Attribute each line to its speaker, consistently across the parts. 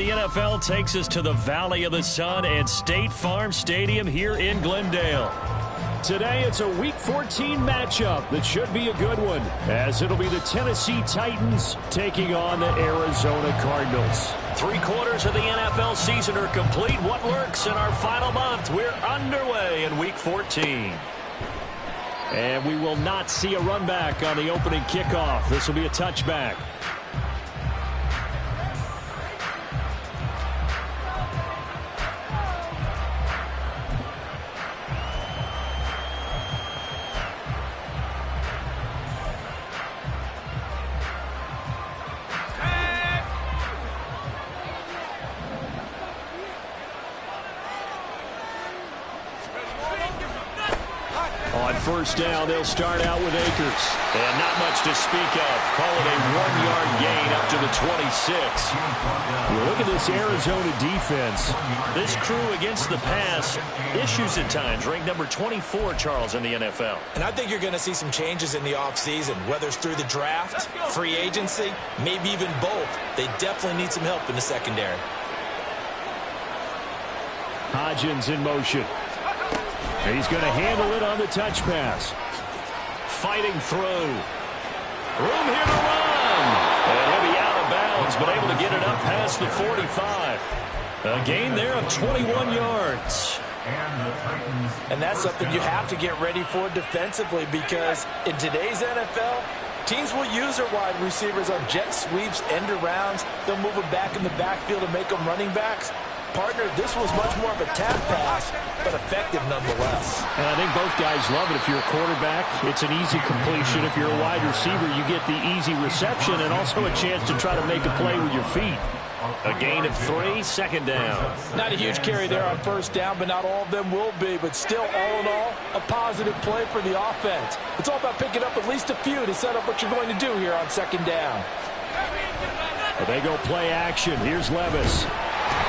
Speaker 1: The NFL takes us to the Valley of the Sun and State Farm Stadium here in Glendale. Today, it's a Week 14 matchup that should be a good one, as it'll be the Tennessee Titans taking on the Arizona Cardinals. 3/4 of the NFL season are complete. What lurks in our final month? We're underway in Week 14. And we will not see a run back on the opening kickoff. This will be a touchback. First down, they'll start out with Akers. And not much to speak of. Call it a 1-yard gain up to the 26. You look at this Arizona defense. This crew against the pass, issues at times. Ranked number 24, Charles, in the NFL.
Speaker 2: And I think you're going to see some changes in the offseason, whether it's through the draft, free agency, maybe even both. They definitely need some help in the secondary.
Speaker 1: Hodgins in motion. He's going to handle it on the touch pass. Fighting through. Room here to run. And he'll be out of bounds, but able to get it up past the 45. A gain there of 21 yards.
Speaker 2: And that's something you have to get ready for defensively, because in today's NFL, teams will use their wide receivers on jet sweeps, end arounds. They'll move them back in the backfield and make them running backs. Partner, this was much more of a tap pass, but effective nonetheless.
Speaker 1: And I think both guys love it. If you're a quarterback, it's an easy completion. If you're a wide receiver, you get the easy reception and also a chance to try to make a play with your feet. A gain of 3, second down.
Speaker 2: Not a huge carry there on first down, but not all of them will be. But still, all in all, a positive play for the offense. It's all about picking up at least a few to set up what you're going to do here on second down.
Speaker 1: Well, they go play action. Here's Levis.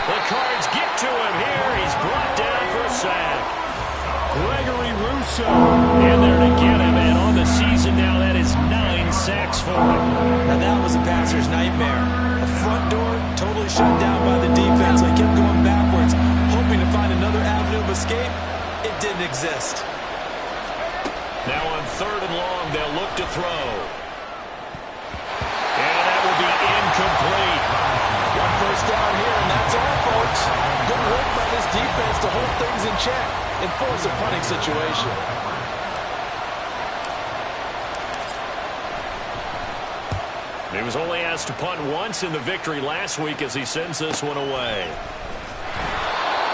Speaker 1: The Cards get to him here. He's brought down for a sack. Gregory Rousseau in there to get him. And on the season now, that is 9 sacks for him.
Speaker 2: Now that was a passer's nightmare. A front door totally shut down by the defense. They kept going backwards, hoping to find another avenue of escape. It didn't exist.
Speaker 1: Now on 3rd and long, they'll look to throw. And that will be incomplete.
Speaker 2: One first down here, and that's all, folks. Good work by this defense to hold things in check and force a punting situation.
Speaker 1: He was only asked to punt once in the victory last week as he sends this one away.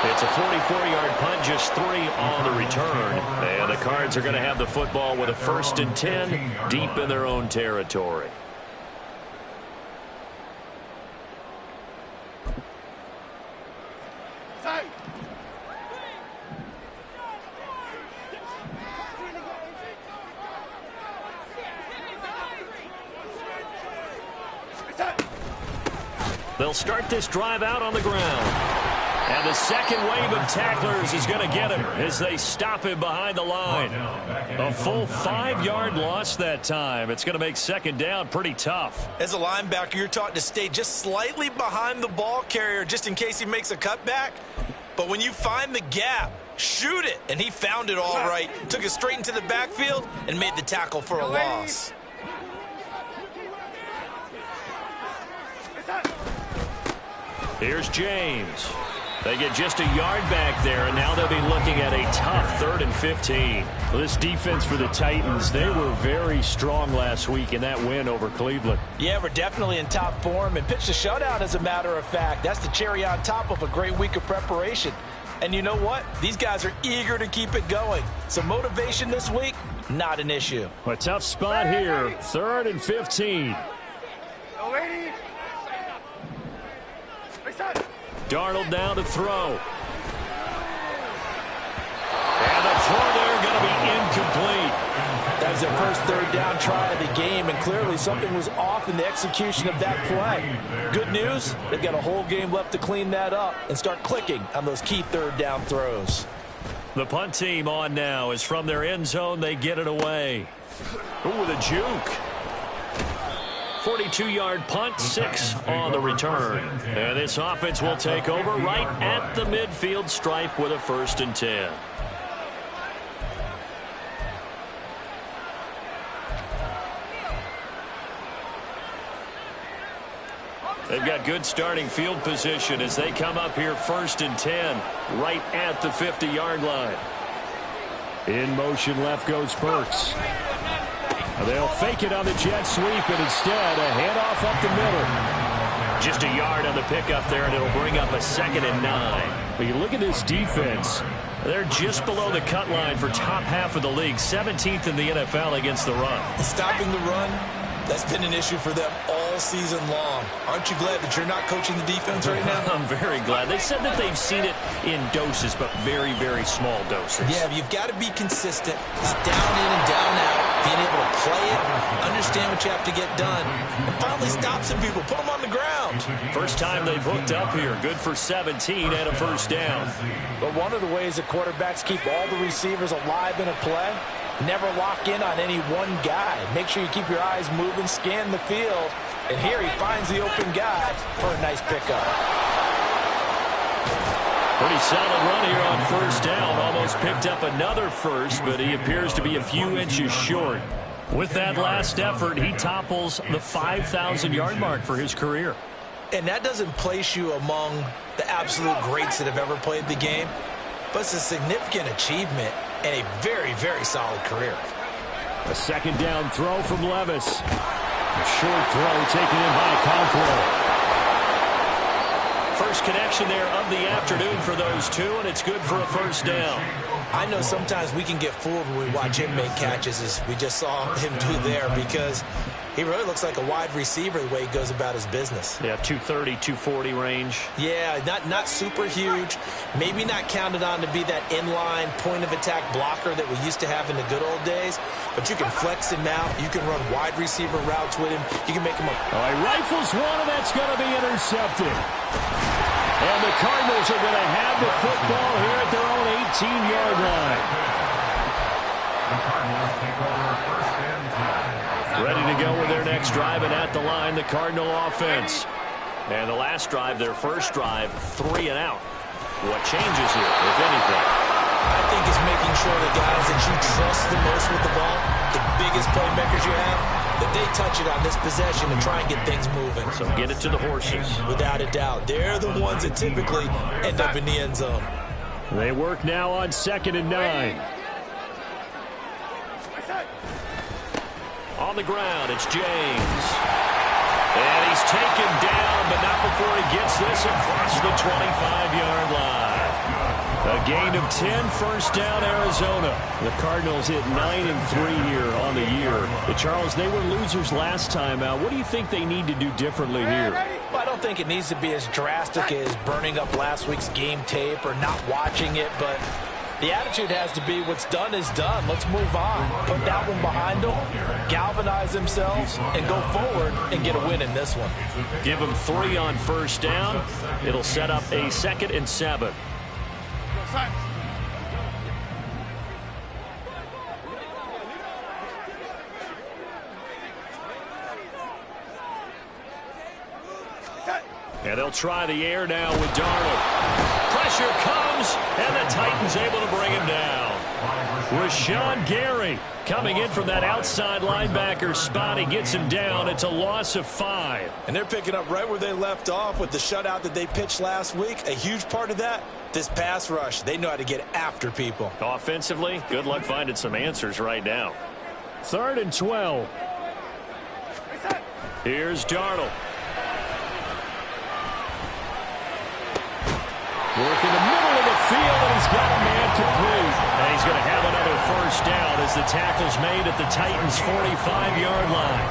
Speaker 1: It's a 44-yard punt, just 3 on the return. And the Cards are going to have the football with a 1st and 10 deep in their own territory. They'll start this drive out on the ground. And the second wave of tacklers is going to get him as they stop him behind the line. A full 5-yard loss that time. It's going to make second down pretty tough.
Speaker 2: As a linebacker, you're taught to stay just slightly behind the ball carrier just in case he makes a cutback. But when you find the gap, shoot it. And he found it all right. Took it straight into the backfield and made the tackle for a loss.
Speaker 1: Here's James. They get just a yard back there, and now they'll be looking at a tough 3rd and 15. Well, this defense for the Titans, they were very strong last week in that win over Cleveland.
Speaker 2: Yeah, we're definitely in top form and pitched a shutout, as a matter of fact. That's the cherry on top of a great week of preparation. And you know what? These guys are eager to keep it going. So motivation this week, not an issue.
Speaker 1: A tough spot here, 3rd and 15. Darnold now to throw. And the throw there going to be incomplete.
Speaker 2: That was their first 3rd down try of the game, and clearly something was off in the execution of that play. Good news, they've got a whole game left to clean that up and start clicking on those key 3rd down throws.
Speaker 1: The punt team on now is from their end zone. They get it away. Ooh, with a juke. 42-yard punt, 6 on the return. And this offense will take over right at the midfield stripe with a 1st and 10. They've got good starting field position as they come up here 1st and 10 right at the 50-yard line. In motion left goes Burks. They'll fake it on the jet sweep, and instead a handoff up the middle. Just a yard on the pickup there, and it'll bring up a 2nd and 9. But you look at this defense. They're just below the cut line for top half of the league, 17th in the NFL against the run.
Speaker 2: Stopping the run, that's been an issue for them all season long. Aren't you glad that you're not coaching the defense right now?
Speaker 1: I'm very glad. They said that they've seen it in doses, but very, very small doses.
Speaker 2: Yeah, you've got to be consistent. It's down in and down out. Being able to play it, understand what you have to get done, and finally stop some people, put them on the ground.
Speaker 1: First time they've hooked up here. Good for 17 and a 1st down.
Speaker 2: But one of the ways that quarterbacks keep all the receivers alive in a play, never lock in on any one guy. Make sure you keep your eyes moving, scan the field. And here he finds the open guy for a nice pickup.
Speaker 1: Pretty solid run here on 1st down. Almost picked up another 1st, but he appears to be a few inches short. With that last effort, he topples the 5,000-yard mark for his career.
Speaker 2: And that doesn't place you among the absolute greats that have ever played the game, but it's a significant achievement and a very, very solid career.
Speaker 1: A 2nd down throw from Levis. A short throw taken in by Conklin. First connection there of the afternoon for those two, and it's good for a 1st down.
Speaker 2: I know sometimes we can get fooled when we watch him make catches, as we just saw him do there, because he really looks like a wide receiver the way he goes about his business.
Speaker 1: Yeah, 230, 240 range.
Speaker 2: Yeah, not super huge. Maybe not counted on to be that inline point-of-attack blocker that we used to have in the good old days, but you can flex him out. You can run wide receiver routes with him. You can make him a...
Speaker 1: All right, rifles one, and that's going to be intercepted. And the Cardinals are going to have the football here at their own 18-yard line. Ready to go with their next drive, and at the line, the Cardinal offense. And the last drive, their first drive, 3 and out. What changes here, if anything?
Speaker 2: I think it's making sure the guys that you trust the most with the ball, the biggest playmakers you have, that they touch it on this possession and try and get things moving.
Speaker 1: So get it to the horses.
Speaker 2: Without a doubt. They're the ones that typically end up in the end zone.
Speaker 1: They work now on 2nd and 9. On the ground, it's James. And he's taken down, but not before he gets this across the 25-yard line. A gain of 10, 1st down, Arizona. The Cardinals hit 9-3 here on the year. But Charles, they were losers last time out. What do you think they need to do differently here?
Speaker 2: Well, I don't think it needs to be as drastic as burning up last week's game tape or not watching it, but the attitude has to be what's done is done. Let's move on. Put that one behind them, galvanize themselves, and go forward and get a win in this one.
Speaker 1: Give them 3 on 1st down. It'll set up a 2nd and 7. And they'll try the air now with Darnold. Pressure comes, and the Titans able to bring him down. Rashawn Gary coming in from that outside linebacker spot. He gets him down. It's a loss of 5.
Speaker 2: And they're picking up right where they left off with the shutout that they pitched last week. A huge part of that, this pass rush. They know how to get after people.
Speaker 1: Offensively, good luck finding some answers right now. 3rd and 12. Here's Darnold. Work in the middle of the field, and he's got a man complete. And he's going to have another 1st down as the tackle's made at the Titans' 45-yard line.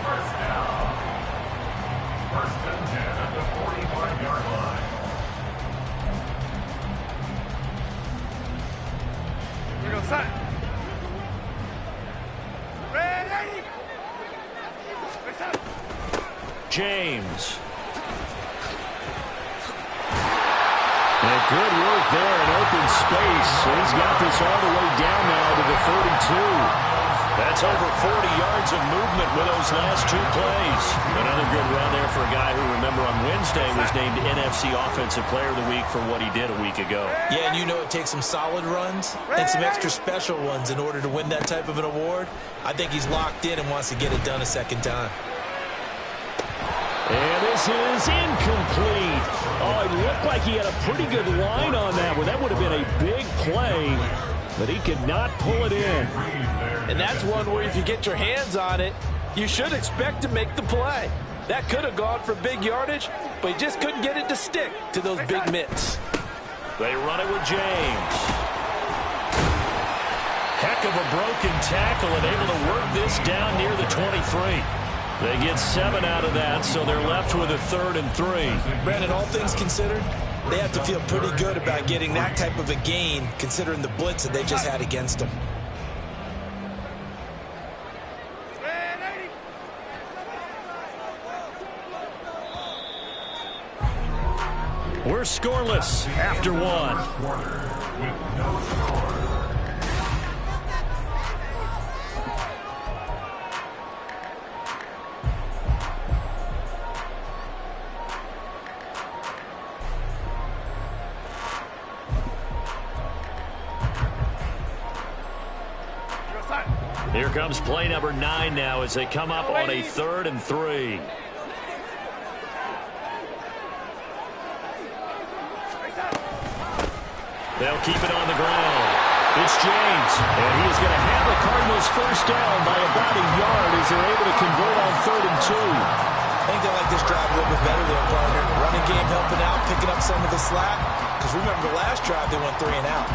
Speaker 3: First down. 1st and 10 at the 45-yard line. Here we go, set. Ready?
Speaker 1: James. And good work there in open space. So he's got this all the way down now to the 32. That's over 40 yards of movement with those last two plays. Another good run there for a guy who, remember, on Wednesday was named NFC Offensive Player of the Week for what he did a week ago.
Speaker 2: Yeah, and you know it takes some solid runs and some extra special ones in order to win that type of an award. I think he's locked in and wants to get it done a second time.
Speaker 1: And this is incomplete. Oh, it looked like he had a pretty good line on that one. That would have been a big play, but he could not pull it in.
Speaker 2: And that's one where if you get your hands on it, you should expect to make the play. That could have gone for big yardage, but he just couldn't get it to stick to those big mitts.
Speaker 1: They run it with James. Heck of a broken tackle and able to work this down near the 23. They get 7 out of that, so they're left with a 3rd and 3.
Speaker 2: Brandon, all things considered, they have to feel pretty good about getting that type of a gain, considering the blitz that they just had against them.
Speaker 1: We're scoreless after one.
Speaker 3: Quarter with no score.
Speaker 1: Here comes play number 9 now as they come up on a 3rd and 3. They'll keep it on the ground. It's James, and he is going to have the Cardinals first down by about a yard as they're able to convert on 3rd and 2.
Speaker 2: I think they like this drive a little bit better there, partner. Running game helping out, picking up some of the slack. Because remember, the last drive they went 3 and out.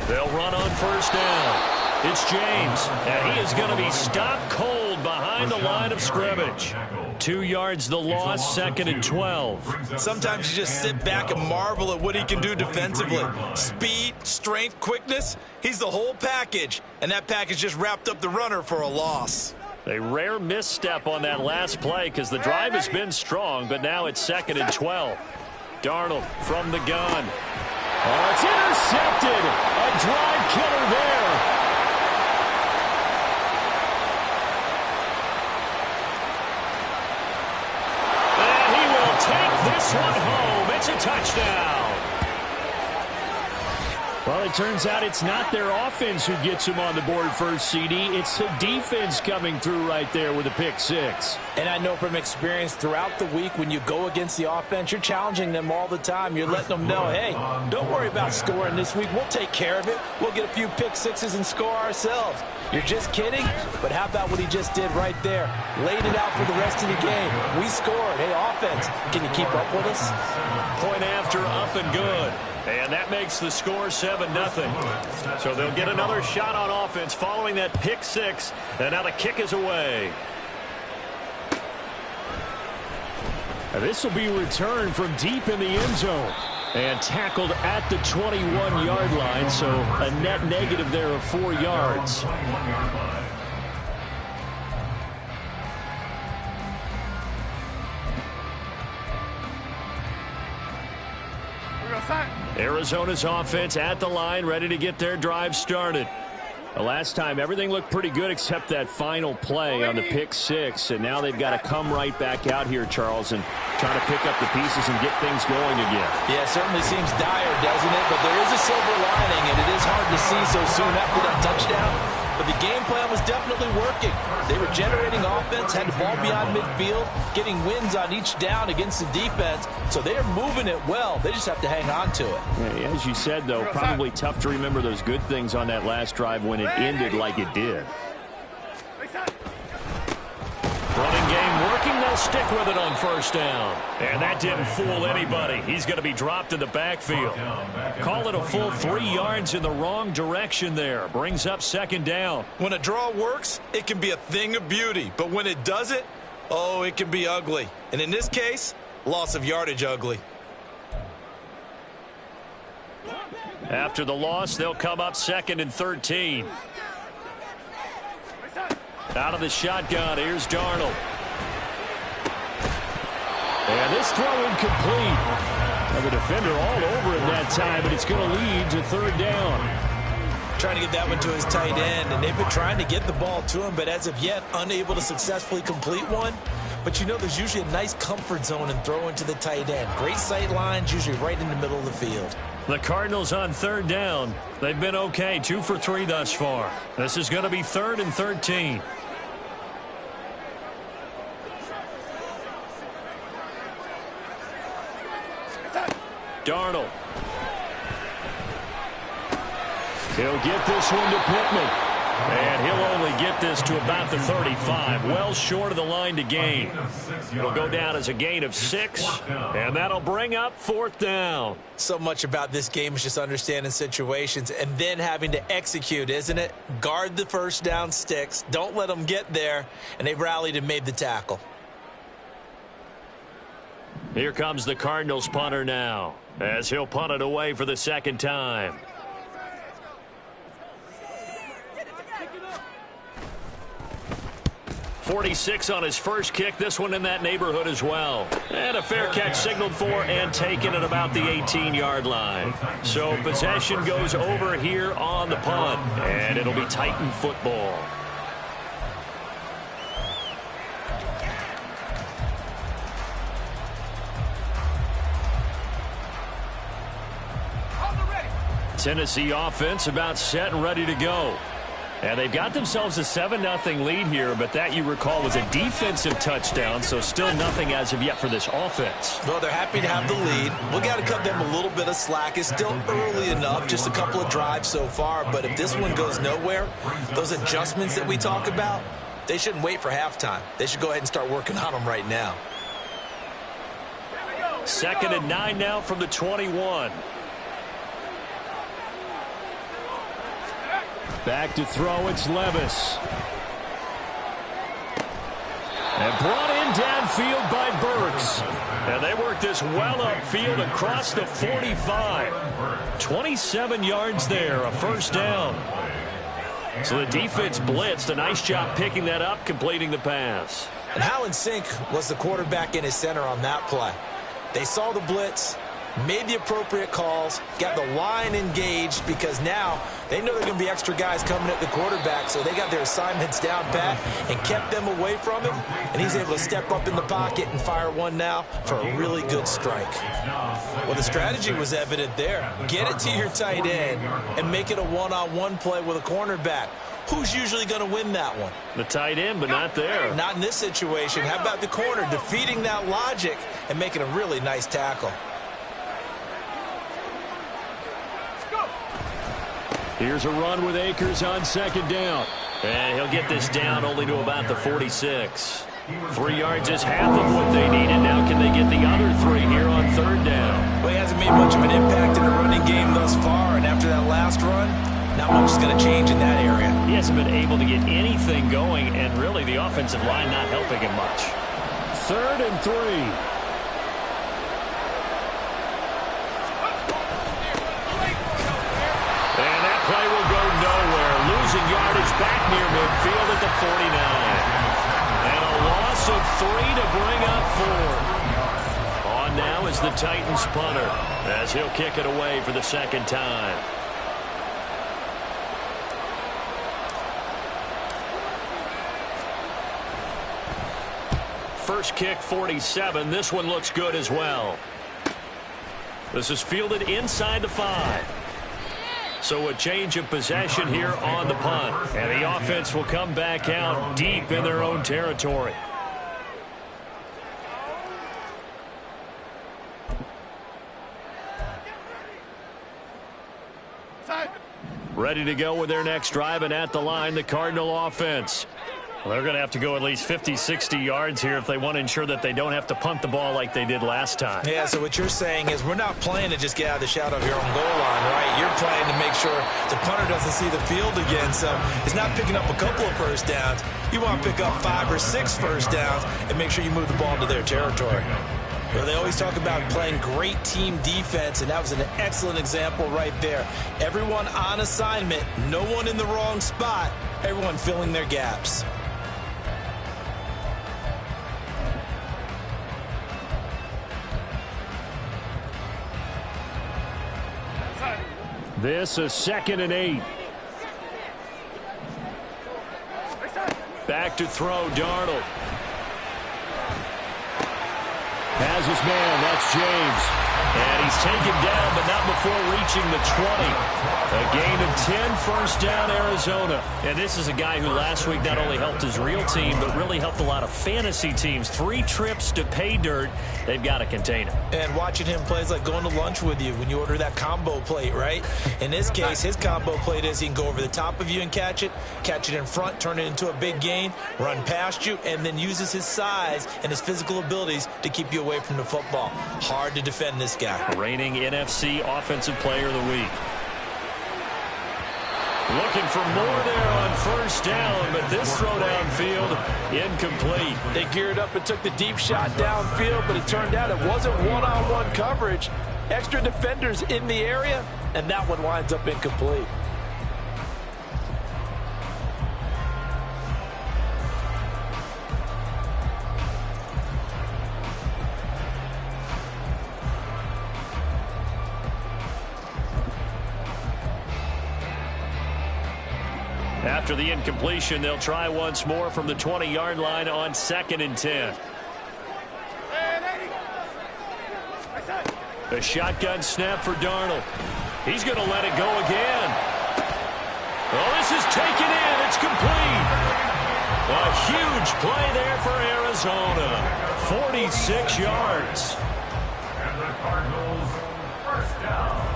Speaker 1: They'll run on first down. It's James, and he is going to be stopped cold behind the line of scrimmage. 2 yards the loss, 2nd and 12.
Speaker 2: Sometimes you just sit back and marvel at what he can do defensively. Speed, strength, quickness, he's the whole package. And that package just wrapped up the runner for a loss.
Speaker 1: A rare misstep on that last play because the drive has been strong, but now it's 2nd and 12. Darnold from the gun. Oh, it's intercepted. A drive killer there. And he will take this one home. It's a touchdown. Well, it turns out it's not their offense who gets him on the board first, CD. It's the defense coming through right there with a pick 6.
Speaker 2: And I know from experience throughout the week when you go against the offense, you're challenging them all the time. You're letting them know, hey, don't worry about scoring this week. We'll take care of it. We'll get a few pick 6s and score ourselves. You're just kidding? But how about what he just did right there? Laid it out for the rest of the game. We scored. Hey, offense, can you keep up with us?
Speaker 1: Point after, up and good. And that makes the score 7-0. So they'll get another shot on offense following that pick 6. And now the kick is away. And this will be returned from deep in the end zone. And tackled at the 21-yard line. So a net negative there of 4 yards. Arizona's offense at the line, ready to get their drive started. The last time, everything looked pretty good except that final play on the pick 6. And now they've got to come right back out here, Charles, and try to pick up the pieces and get things going again.
Speaker 2: Yeah, it certainly seems dire, doesn't it? But there is a silver lining, and it is hard to see so soon after that touchdown. But the game plan was definitely working. They were generating offense, had the ball beyond midfield, getting wins on each down against the defense. So they are moving it well. They just have to hang on to it.
Speaker 1: Yeah, as you said, though, probably tough to remember those good things on that last drive when it ended like it did. Running game working. They'll stick with it on first down. And that didn't fool anybody. He's going to be dropped in the backfield. Call it a full 3 yards in the wrong direction there. Brings up 2nd down.
Speaker 2: When a draw works, it can be a thing of beauty. But when it doesn't, oh, it can be ugly. And in this case, loss of yardage ugly.
Speaker 1: After the loss, they'll come up 2nd and 13. Out of the shotgun, here's Darnold. And this throw incomplete. Now the defender all over it that time, but it's going to lead to third down.
Speaker 2: Trying to get that one to his tight end, and they've been trying to get the ball to him, but as of yet, unable to successfully complete one. But you know there's usually a nice comfort zone in throwing to the tight end. Great sight lines, usually right in the middle of the field.
Speaker 1: The Cardinals on third down. They've been okay, 2 for 3 thus far. This is going to be 3rd and 13. Darnold. He'll get this one to Pittman. And he'll only get this to about the 35. Well short of the line to gain. It'll go down as a gain of 6. And that'll bring up 4th down.
Speaker 2: So much about this game is just understanding situations and then having to execute, isn't it? Guard the first down sticks. Don't let them get there. And they've rallied and made the tackle.
Speaker 1: Here comes the Cardinals punter now, as he'll punt it away for the second time. .46 on his first kick. This one in that neighborhood as well. And a fair catch signaled for and taken at about the 18-yard line. So possession goes over here on the punt. And it'll be Titan football. Tennessee offense about set and ready to go. And they've got themselves a 7-0 lead here, but that, you recall, was a defensive touchdown, so still nothing as of yet for this offense.
Speaker 2: Well, they're happy to have the lead. We've got to cut them a little bit of slack. It's still early enough, just a couple of drives so far, but if this one goes nowhere, those adjustments that we talk about, they shouldn't wait for halftime. They should go ahead and start working on them right now.
Speaker 1: 2nd and 9 now from the 21. Back to throw, it's Levis. And brought in downfield by Burks. And they work this well upfield across the 45. 27 yards there, a first down. So the defense blitzed. A nice job picking that up, completing the pass.
Speaker 2: And how in sync was the quarterback in his center on that play? They saw the blitz, made the appropriate calls, got the line engaged, because now they know there are going to be extra guys coming at the quarterback, so they got their assignments down pat and kept them away from him, and he's able to step up in the pocket and fire one now for a really good strike. Well, the strategy was evident there. Get it to your tight end and make it a one-on-one play with a cornerback. Who's usually going to win that one?
Speaker 1: The tight end, but not there.
Speaker 2: Not in this situation. How about the corner defeating that logic and making a really nice tackle?
Speaker 1: Here's a run with Akers on 2nd down. And he'll get this down only to about the 46. 3 yards is half of what they needed. Now can they get the other 3 here on 3rd down?
Speaker 2: Well, he hasn't made much of an impact in the running game thus far, and after that last run, not much is going to change in that area.
Speaker 1: He hasn't been able to get anything going, and really the offensive line not helping him much. 3rd and 3. Play will go nowhere. Losing yardage back near midfield at the 49. And a loss of 3 to bring up 4. On now is the Titans punter, as he'll kick it away for the second time. First kick, 47. This one looks good as well. This is fielded inside the 5. So a change of possession here on the punt. And the offense will come back out deep in their own territory. Ready to go with their next drive, and at the line, the Cardinal offense. Well, they're going to have to go at least 50, 60 yards here if they want to ensure that they don't have to punt the ball like they did last time.
Speaker 2: Yeah, so what you're saying is we're not playing to just get out of the shadow of your own goal line, right? You're playing to make sure the punter doesn't see the field again. So it's not picking up a couple of first downs. You want to pick up 5 or 6 first downs and make sure you move the ball into their territory. You know, they always talk about playing great team defense, and that was an excellent example right there. Everyone on assignment, no one in the wrong spot, everyone filling their gaps.
Speaker 1: This is 2nd and 8. Back to throw, Darnold. Has his man, that's James. And he's taken down, but not before reaching the 20. A gain of 10, first down, Arizona. And this is a guy who last week not only helped his real team, but really helped a lot of fantasy teams. 3 trips to pay dirt. They've got to contain him.
Speaker 2: And watching him play is like going to lunch with you when you order that combo plate, right? In this case, his combo plate is he can go over the top of you and catch it in front, turn it into a big gain, run past you, and then uses his size and his physical abilities to keep you away from the football. Hard to defend this guy.
Speaker 1: Reigning NFC Offensive Player of the Week. Looking for more there on first down, but this throw downfield incomplete.
Speaker 2: They geared up and took the deep shot downfield, but it turned out it wasn't one-on-one coverage. Extra defenders in the area, and that one winds up incomplete.
Speaker 1: After the incompletion, they'll try once more from the 20-yard line on 2nd and 10. A shotgun snap for Darnold. He's going to let it go again. Oh, this is taken in. It's complete. A huge play there for Arizona. 46 yards.
Speaker 3: And the Cardinals, first down.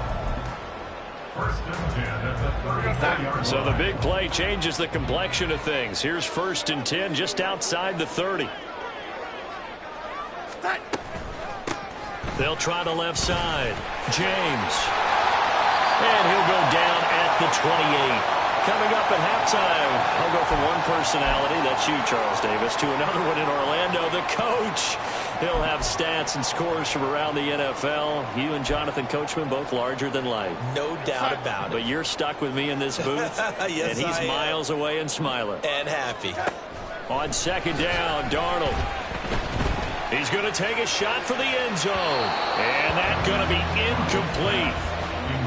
Speaker 3: First and 10 at the 34-yard line.
Speaker 1: So the big play changes the complexion of things. Here's 1st and 10 just outside the 30. They'll try the left side. James. And he'll go down at the 28. Coming up at halftime, I'll go from one personality, that's you, Charles Davis, to another one in Orlando, the coach. He'll have stats and scores from around the NFL. You and Jonathan Coachman both larger than life.
Speaker 2: No doubt about it.
Speaker 1: But you're stuck with me in this booth,
Speaker 2: yes,
Speaker 1: and he's miles away and smiling.
Speaker 2: And happy.
Speaker 1: On 2nd down, Darnold. He's going to take a shot for the end zone. And that's going to be incomplete.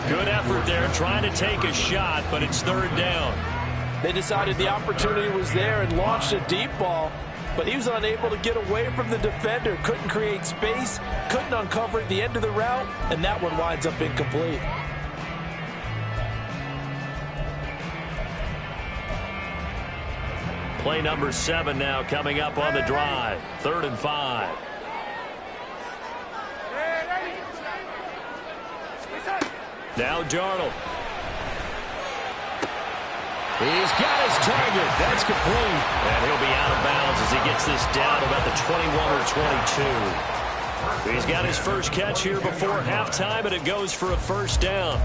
Speaker 1: Good effort there trying to take a shot, but it's 3rd down.
Speaker 2: They decided the opportunity was there and launched a deep ball, but he was unable to get away from the defender. Couldn't create space, couldn't uncover at the end of the route, and that one winds up incomplete.
Speaker 1: Play number 7 now coming up on the drive. 3rd and 5. Now Darnold. He's got his target. That's complete. And he'll be out of bounds as he gets this down about the 21 or 22. He's got his first catch here before halftime, and it goes for a first down.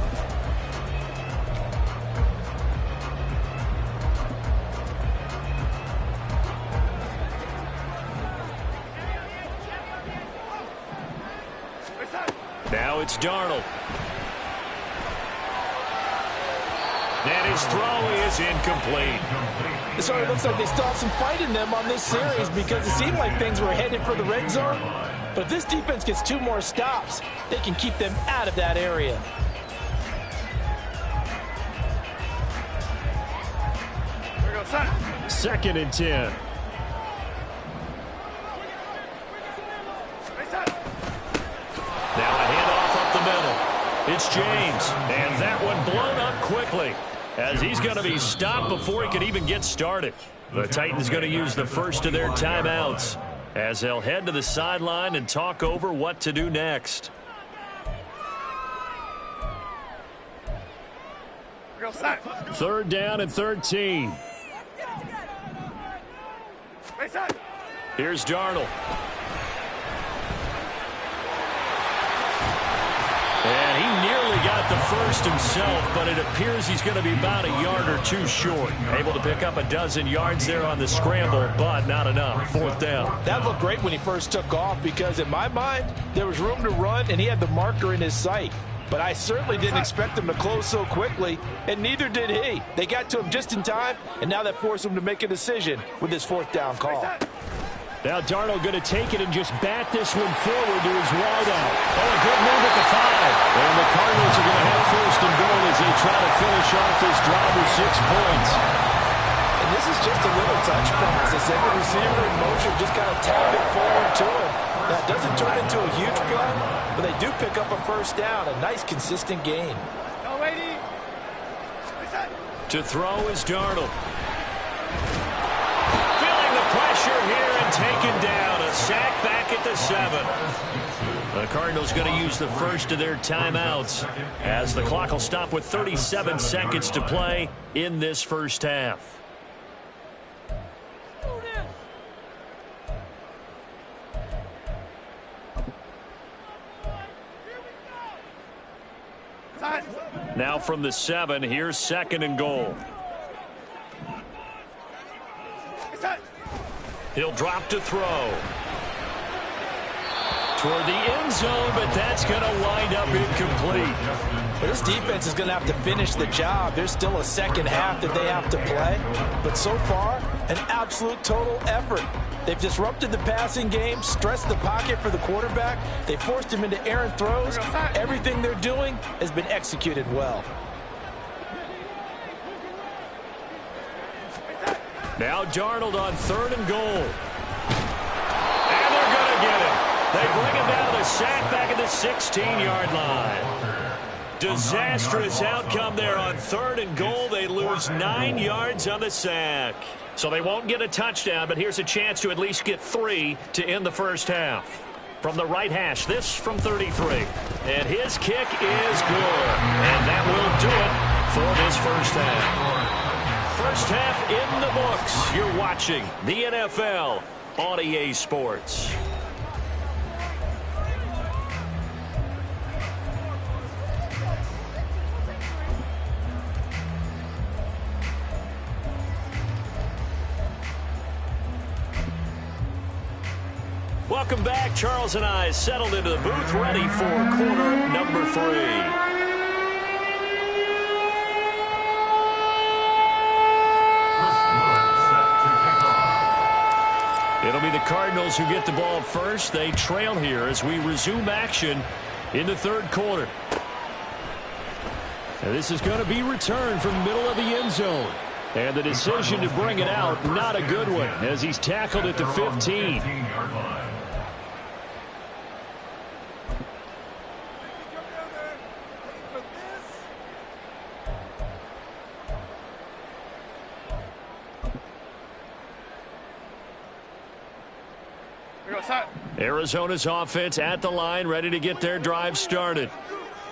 Speaker 1: Now it's Darnold. And his throw is incomplete.
Speaker 2: It sort of looks like they still have some fight in them on this series because it seemed like things were headed for the red zone. But if this defense gets 2 more stops, they can keep them out of that area.
Speaker 3: There goes son.
Speaker 1: 2nd and 10. Now a handoff up the middle. It's James. And that one blown up quickly as he's going to be stopped before he could even get started. The Titans going to use the first of their timeouts as they'll head to the sideline and talk over what to do next. Third down and 13. Here's Darnold. And he nearly got the first himself, but it appears he's going to be about a yard or 2 short. Able to pick up a dozen yards there on the scramble, but not enough. 4th down.
Speaker 2: That looked great when he first took off because in my mind, there was room to run and he had the marker in his sight. But I certainly didn't expect him to close so quickly, and neither did he. They got to him just in time, and now that forced him to make a decision with this 4th down call.
Speaker 1: Now Darnold going to take it and just bat this one forward to his wideout. Oh, a good move at the 5. And the Cardinals are going to have 1st and goal as they his driver 6 points.
Speaker 2: And this is just a little touch pass. They send the receiver in motion, just kind of tap it forward to him. That doesn't turn into a huge play, but they do pick up a first down. A nice, consistent gain.
Speaker 1: To throw is Darnold. Feeling the pressure here and taken down. A sack back at the 7. The Cardinals going to use the first of their timeouts as the clock will stop with 37 seconds to play in this first half. Now from the 7, here's 2nd and goal. He'll drop to throw. Toward the end zone, but that's going to wind up incomplete.
Speaker 2: Well, this defense is going to have to finish the job. There's still a second half that they have to play. But so far, an absolute total effort. They've disrupted the passing game, stressed the pocket for the quarterback. They forced him into errant throws. Everything they're doing has been executed well.
Speaker 1: Now Darnold on 3rd and goal. And they're going to get him. They bring him down to the sack back at the 16-yard line. Disastrous outcome there on 3rd and goal. They lose 9 yards on the sack. So they won't get a touchdown, but here's a chance to at least get 3 to end the first half. From the right hash, this from 33. And his kick is good. And that will do it for this first half. First half in the books. You're watching the NFL on EA Sports. Welcome back. Charles and I settled into the booth, ready for quarter number 3. It'll be the Cardinals who get the ball first. They trail here as we resume action in the 3rd quarter. And this is going to be returned from middle of the end zone. And the decision to bring it out, not a good one, as he's tackled at the 15. Arizona's offense at the line, ready to get their drive started.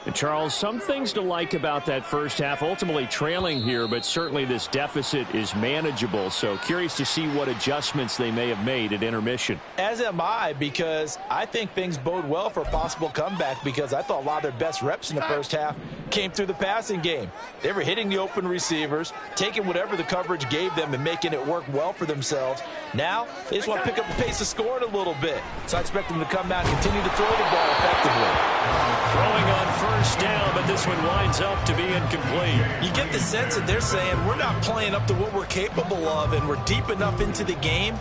Speaker 1: And Charles, some things to like about that first half. Ultimately trailing here, but certainly this deficit is manageable. So curious to see what adjustments they may have made at intermission.
Speaker 2: As am I, because I think things bode well for a possible comeback, because I thought a lot of their best reps in the first half came through the passing game. They were hitting the open receivers, taking whatever the coverage gave them and making it work well for themselves. Now, they just want to pick up the pace of scoring a little bit. So I expect them to come out and continue to throw the ball effectively.
Speaker 1: Throwing on first down, but this one winds up to be incomplete.
Speaker 2: You get the sense that they're saying we're not playing up to what we're capable of, and we're deep enough into the game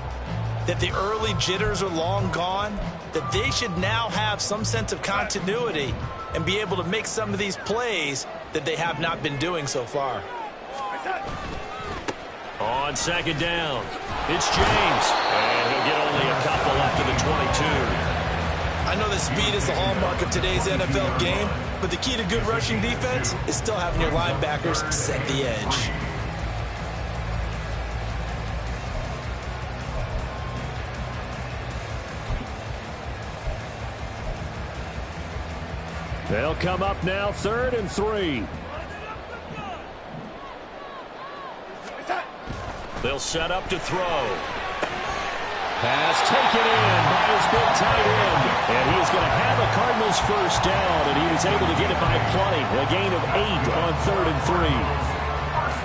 Speaker 2: that the early jitters are long gone, that they should now have some sense of continuity and be able to make some of these plays that they have not been doing so far.
Speaker 1: On 2nd down, it's James, and he'll get only a couple up to the 22.
Speaker 2: I know that speed is the hallmark of today's NFL game, but the key to good rushing defense is still having your linebackers set the edge.
Speaker 1: They'll come up now, 3rd and 3. They'll set up to throw. Pass taken in by his big tight end. And he is going to have a Cardinals first down, and he was able to get it by plenty. A gain of 8 on 3rd and 3.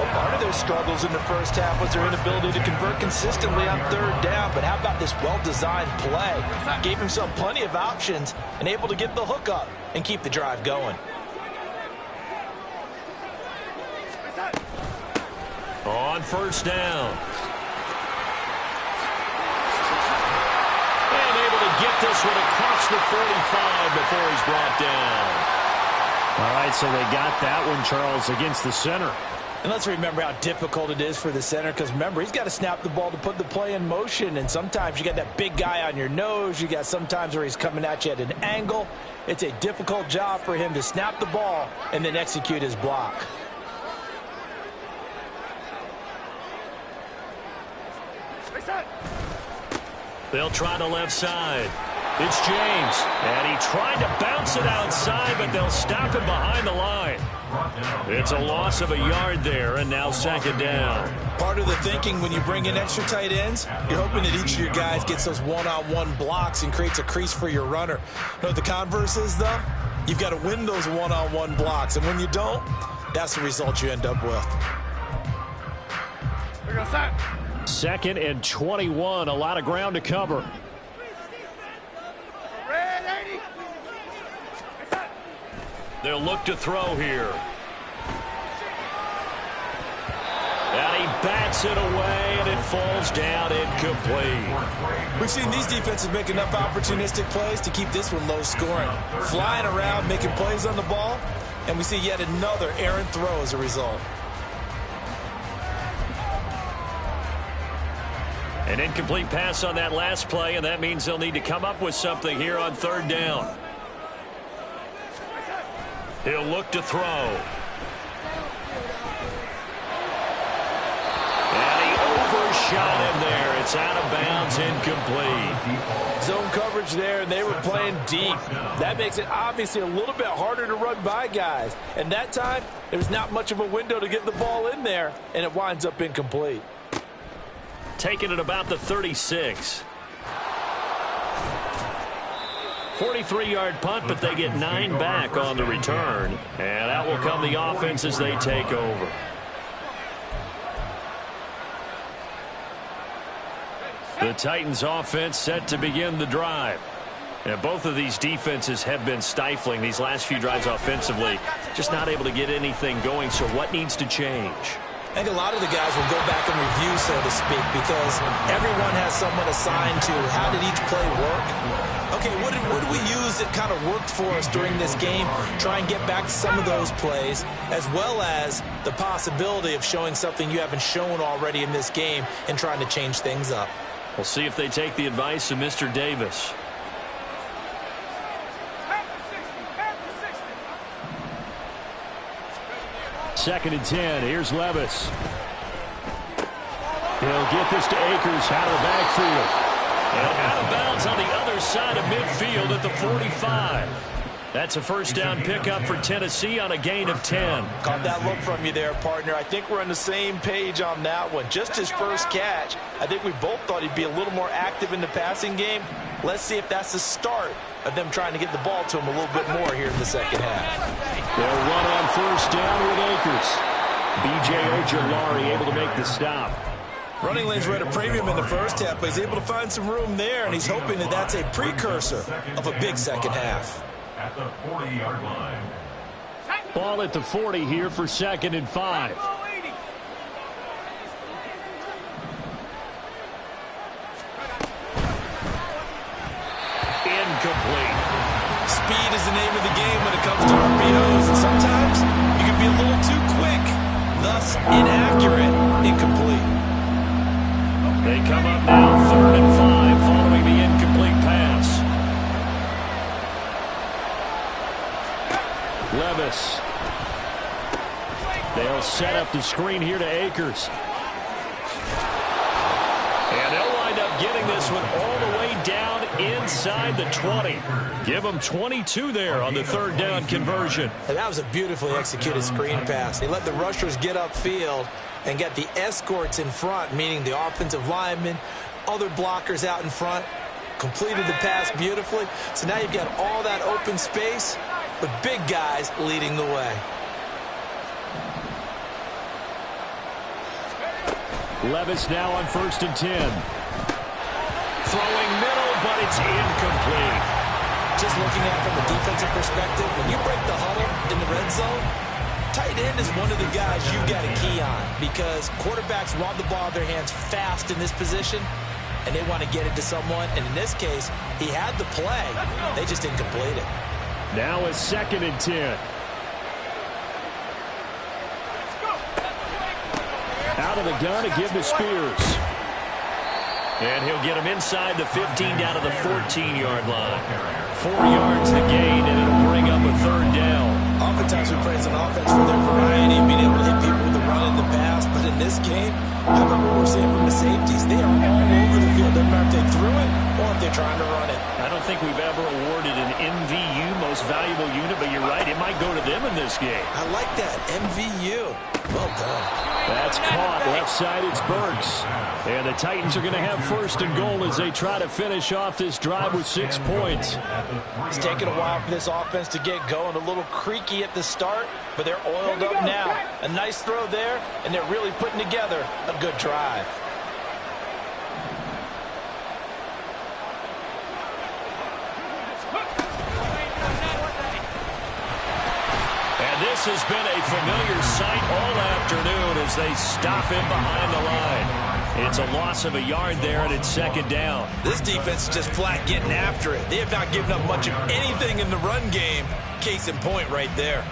Speaker 2: Well, part of their struggles in the first half was their inability to convert consistently on 3rd down. But how about this well-designed play? Gave himself plenty of options and able to get the hook up and keep the drive going.
Speaker 1: On first down. Get this one across the 45 before he's brought down. All right, so they got that one, Charles, against the center.
Speaker 2: And let's remember how difficult it is for the center, because remember, he's got to snap the ball to put the play in motion, and sometimes you got that big guy on your nose. You got sometimes where he's coming at you at an angle. It's a difficult job for him to snap the ball and then execute his block.
Speaker 1: They'll try the left side. It's James, and he tried to bounce it outside, but they'll stop him behind the line. It's a loss of a yard there, and now second down.
Speaker 2: Part of the thinking when you bring in extra tight ends, you're hoping that each of your guys gets those one-on-one blocks and creates a crease for your runner. You know what the converse is, though? You've got to win those one-on-one blocks, and when you don't, that's the result you end up with.
Speaker 1: Second and 21, a lot of ground to cover. They'll look to throw here. And he bats it away, and it falls down incomplete.
Speaker 2: We've seen these defenses make enough opportunistic plays to keep this one low scoring. Flying around, making plays on the ball, and we see yet another errant throw as a result.
Speaker 1: An incomplete pass on that last play, and that means they'll need to come up with something here on third down. He'll look to throw. And he overshot him there. It's out of bounds, incomplete.
Speaker 2: Zone coverage there, and they were playing deep. That makes it obviously a little bit harder to run by guys. And that time, there's not much of a window to get the ball in there, and it winds up incomplete.
Speaker 1: Taking it about the 36. 43-yard punt, but they get 9 back on the return. And out will come the offense as they take over. The Titans offense set to begin the drive. And both of these defenses have been stifling these last few drives offensively. Just not able to get anything going, so what needs to change?
Speaker 2: I think a lot of the guys will go back and review, so to speak, because everyone has someone assigned to how did each play work. Okay, what did we use that kind of worked for us during this game? Try and get back to some of those plays, as well as the possibility of showing something you haven't shown already in this game and trying to change things up.
Speaker 1: We'll see if they take the advice of Mr. Davis. Second and 10. Here's Levis. He'll get this to Akers out of the backfield. And out of bounds on the other side of midfield at the 45. That's a first down pickup for Tennessee on a gain of 10.
Speaker 2: Caught that look from you there, partner. I think we're on the same page on that one. Just his first catch. I think we both thought he'd be a little more active in the passing game. Let's see if that's the start of them trying to get the ball to him a little bit more here in the second half.
Speaker 1: They'll run on first down with Akers. B.J. Ojolari able to make the stop.
Speaker 2: Running lanes were at a premium in the first half, but he's able to find some room there, and he's hoping that that's a precursor of a big second half.
Speaker 3: At the 40-yard line.
Speaker 1: Ball at the 40 here for second and 5. Incomplete.
Speaker 2: Speed is the name of the game when it comes to RPOs, and sometimes you can be a little too quick, thus inaccurate, incomplete.
Speaker 1: They come up now, third and 5, following the incomplete pass. Levis. They'll set up the screen here to Akers. And they'll wind up getting this one all the way down inside the 20. Give them 22 there on the third down conversion.
Speaker 2: And that was a beautifully executed screen pass. They let the rushers get upfield and get the escorts in front, meaning the offensive linemen, other blockers out in front, completed the pass beautifully. So now you've got all that open space with big guys leading the way.
Speaker 1: Levis now on first and 10. Throwing middle, but it's incomplete.
Speaker 2: Just looking at it from a defensive perspective, when you break the huddle in the red zone, tight end is one of the guys you've got a key on because quarterbacks want the ball in their hands fast in this position, and they want to get it to someone. And in this case, he had the play. They just didn't complete it.
Speaker 1: Now it's second and 10. Out of the gun to give to Spears. And he'll get him inside the 15 down to the 14-yard line. 4 yards the gain, and it'll bring up a third down.
Speaker 2: Oftentimes we praise an offense for their variety and being able to hit people with the run in the pass. But in this game, how about what we're seeing from the safeties? They are all over the field. Doesn't matter if they threw it or if they're trying to run it.
Speaker 1: I don't think we've ever awarded an MVU, most valuable unit, but you're right, it might go to them in this game.
Speaker 2: I like that, MVU. Well done.
Speaker 1: That's caught. Left side, it's Burks. And the Titans are going to have first and goal as they try to finish off this drive with 6 points.
Speaker 2: It's taken a while for this offense to get going. A little creaky at the start, but they're oiled up now. A nice throw there, and they're really putting together a good drive.
Speaker 1: This has been a familiar sight all afternoon as they stop him behind the line. It's a loss of a yard there, and it's second down.
Speaker 2: This defense is just flat getting after it. They have not given up much of anything in the run game. Case in point right there.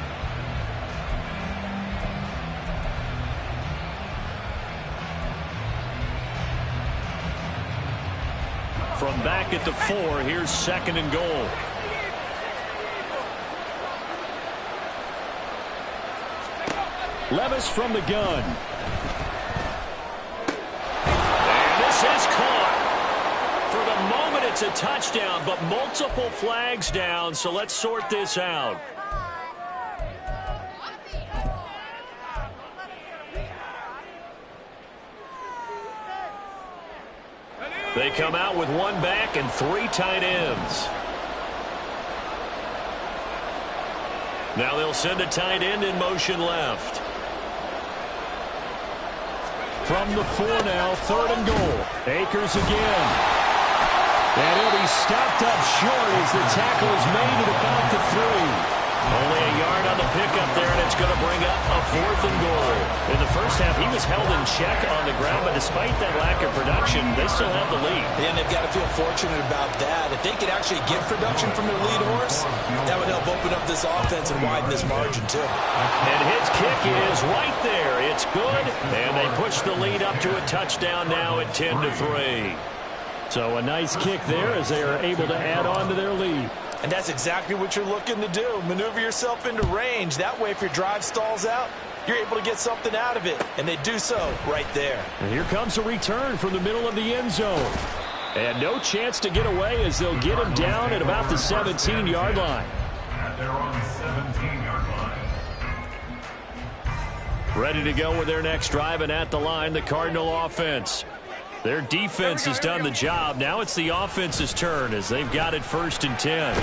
Speaker 1: From back at the 4, here's second and goal. Levis from the gun. And this is caught. For the moment, it's a touchdown, but multiple flags down, so let's sort this out. They come out with 1 back and 3 tight ends. Now they'll send a tight end in motion left. From the 4 now, third and goal. Akers again. And he'll be stopped up short as the tackle is made at about the 3. Only a yard on the pickup there, and it's going to bring up a 4th and goal. In the first half, he was held in check on the ground, but despite that lack of production, they still have the lead.
Speaker 2: And they've got to feel fortunate about that. If they could actually get production from their lead horse, that would help open up this offense and widen this margin, too.
Speaker 1: And his kick is right there. It's good, and they push the lead up to a touchdown now at 10-3. So a nice kick there as they are able to add on to their lead.
Speaker 2: And that's exactly what you're looking to do. Maneuver yourself into range. That way, if your drive stalls out, you're able to get something out of it. And they do so right there.
Speaker 1: And here comes a return from the middle of the end zone. And no chance to get away as they'll get him down at about the 17-yard line.
Speaker 3: And they're on the 17-yard line.
Speaker 1: Ready to go with their next drive, and at the line, the Cardinal offense. Their defense has done the job. Now it's the offense's turn as they've got it 1st and 10.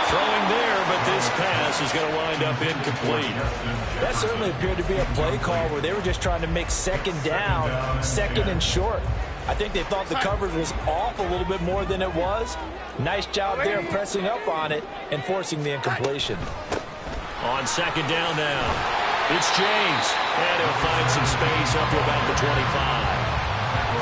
Speaker 1: Throwing there, but this pass is going to wind up incomplete.
Speaker 2: That certainly appeared to be a play call where they were just trying to make second down, 2nd and short. I think they thought the coverage was off a little bit more than it was. Nice job there pressing up on it and forcing the incompletion.
Speaker 1: On 2nd down now, it's James. And he'll find some space up to about the 25.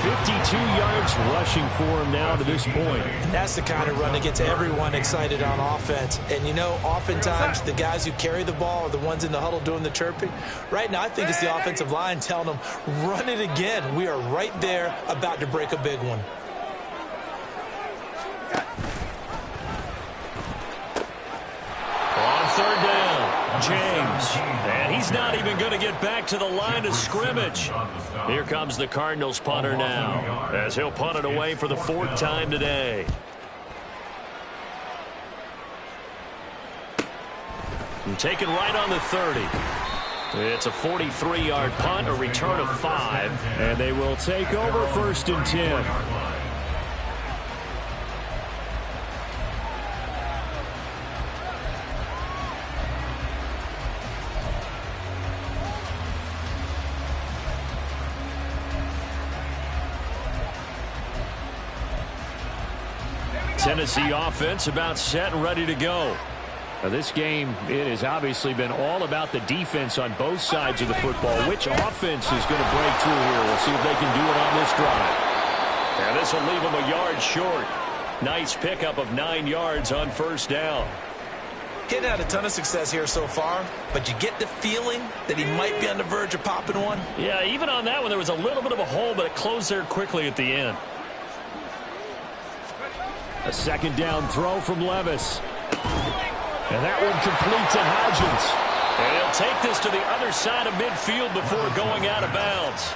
Speaker 1: 52 yards rushing for him now to this point.
Speaker 2: That's the kind of run that gets everyone excited on offense. And, you know, oftentimes the guys who carry the ball are the ones in the huddle doing the chirping. Right now, I think it's the offensive line telling them, run it again. We are right there about to break a big one.
Speaker 1: On 3rd down, James. And he's not even going to get back to the line of scrimmage. Here comes the Cardinals punter now, as he'll punt it away for the 4th time today. And taken right on the 30. It's a 43-yard punt, a return of 5, and they will take over 1st and 10. Tennessee offense about set and ready to go. Now this game, it has obviously been all about the defense on both sides of the football. Which offense is going to break through here? We'll see if they can do it on this drive. And this will leave them a yard short. Nice pickup of 9 yards on 1st down.
Speaker 2: He hadn't had a ton of success here so far, but you get the feeling that he might be on the verge of popping one.
Speaker 1: Yeah, even on that one, there was a little bit of a hole, but it closed there quickly at the end. A second down throw from Levis. And that one complete to Hodgins. And he'll take this to the other side of midfield before going out of bounds.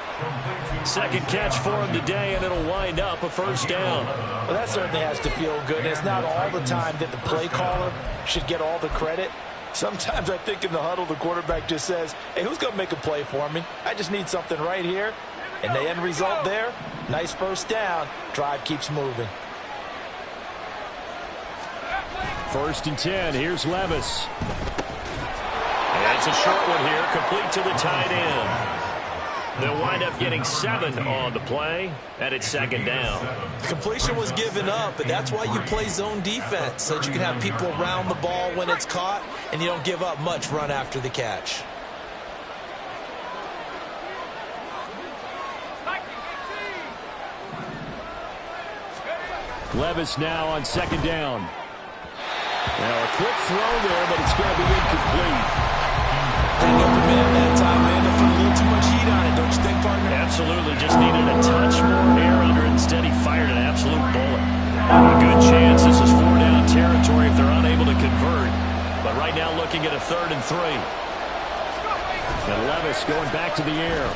Speaker 1: Second catch for him today, and it'll wind up a first down.
Speaker 2: Well, that certainly has to feel good. It's not all the time that the play caller should get all the credit. Sometimes I think in the huddle, the quarterback just says, hey, who's going to make a play for me? I just need something right here. And the end result there, nice first down. Drive keeps moving.
Speaker 1: 1st and 10. Here's Levis. And it's a short one here, complete to the tight end. They'll wind up getting 7 on the play, and it's second down.
Speaker 2: Completion was given up, but that's why you play zone defense, so that you can have people around the ball when it's caught, and you don't give up much run after the catch.
Speaker 1: Levis now on second down. Now a quick throw there, but it's going to be incomplete.
Speaker 2: Didn't get the man that time, man. They put a little too much heat on it, don't you think, partner?
Speaker 1: Absolutely. Just needed a touch more air under it. Instead, he fired an absolute bullet. A good chance this is 4-down territory if they're unable to convert. But right now looking at a 3rd and 3. And Levis going back to the air.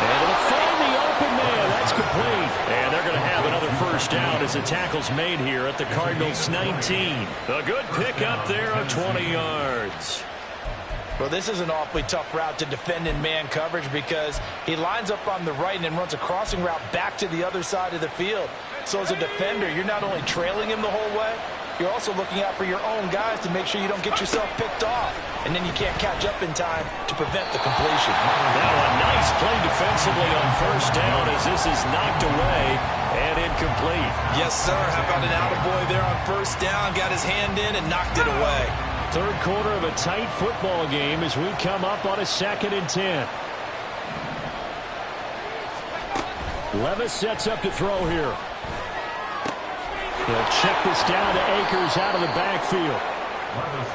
Speaker 1: And it'll find the open man. That's complete. And they're going to have another first down as the tackle's made here at the Cardinals 19. A good pick up there of 20 yards.
Speaker 2: Well, this is an awfully tough route to defend in man coverage because he lines up on the right and then runs a crossing route back to the other side of the field. So as a defender, you're not only trailing him the whole way, you're also looking out for your own guys to make sure you don't get yourself picked off. And then you can't catch up in time to prevent the completion.
Speaker 1: Now a nice play defensively on first down as this is knocked away and incomplete.
Speaker 2: Yes, sir. How about an attaboy there on first down? Got his hand in and knocked it away.
Speaker 1: 3rd quarter of a tight football game as we come up on a 2nd and 10. Levis sets up to throw here. They'll check this down to Akers out of the backfield.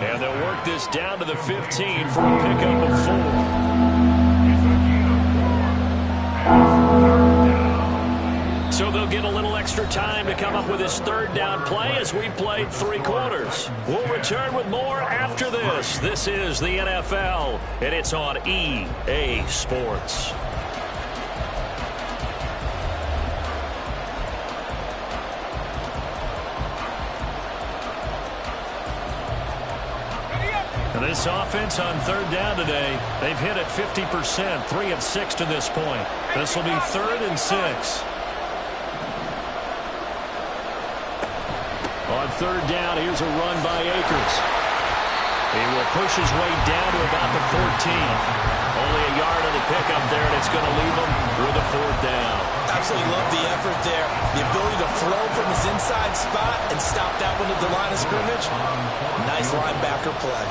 Speaker 1: And they'll work this down to the 15 for a pickup of 4. So they'll get a little extra time to come up with his 3rd down play as we've played 3 quarters. We'll return with more after this. This is the NFL, and it's on EA Sports. This offense on 3rd down today, they've hit it 50%, 3 of 6 to this point. This will be 3rd and 6. On 3rd down, here's a run by Akers. He will push his way down to about the 14. Only a yard on the pickup there, and it's going to leave him with a 4th down.
Speaker 2: Absolutely love the effort there. The ability to flow from his inside spot and stop that one at the line of scrimmage. Nice linebacker play.